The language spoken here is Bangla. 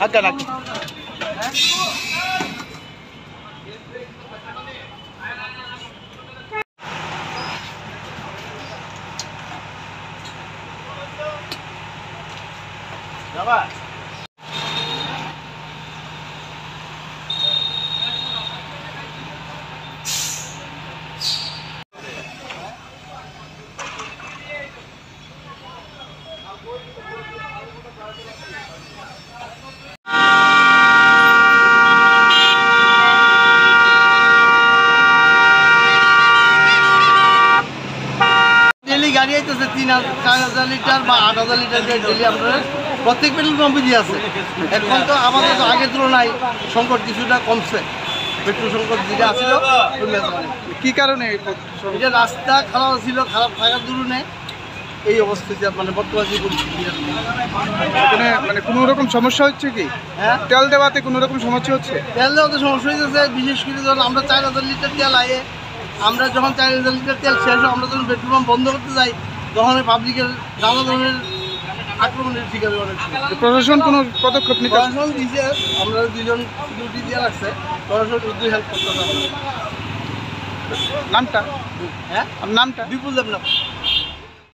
আচ্ছা না বাবা গাড়ি আইতেছে 3,000-4,000 লিটার বা 8,000 লিটার ডেলি আমরা প্রত্যেক পেট্রোল পাম্পে দিয়ে আছে। এখন তো আমাদের তো আগের তুলনায় সংকট কিছুটা কমছে, পেট্রোল সংকট যেটা আছিল কি কারণে এটা রাস্তা খারাপ ছিল, খারাপ থাকার দরুনে এই অবস্থিতি মানে বর্তমানে যে পরিস্থিতি এখানে মানে কোনো রকম সমস্যা হচ্ছে কি? হ্যাঁ, তেল দেওয়াতে কোনো রকম সমস্যা হচ্ছে? তেল দেওয়াতে সমস্যা হয়েছে, বিশেষ করে যখন আমরা 4,000 লিটার তেল আয়ে আমরা যখন 4,000 লিটার তেল শেষ হয়, আমরা যখন পেট্রোল পাম্প বন্ধ করতে যাই তখন পাবলিকের নানা ধরনের আক্রমণের শিকার অনেক। প্রশাসন কোনো পদক্ষেপ নিতে? প্রশাসন দিয়েছে, আমরা 2জন সিকিউরিটি দিয়ে রাখছে, প্রশাসন হেল্প করতে হবে। নামটা? হ্যাঁ, নামটা? বিপুল দেবনাথ।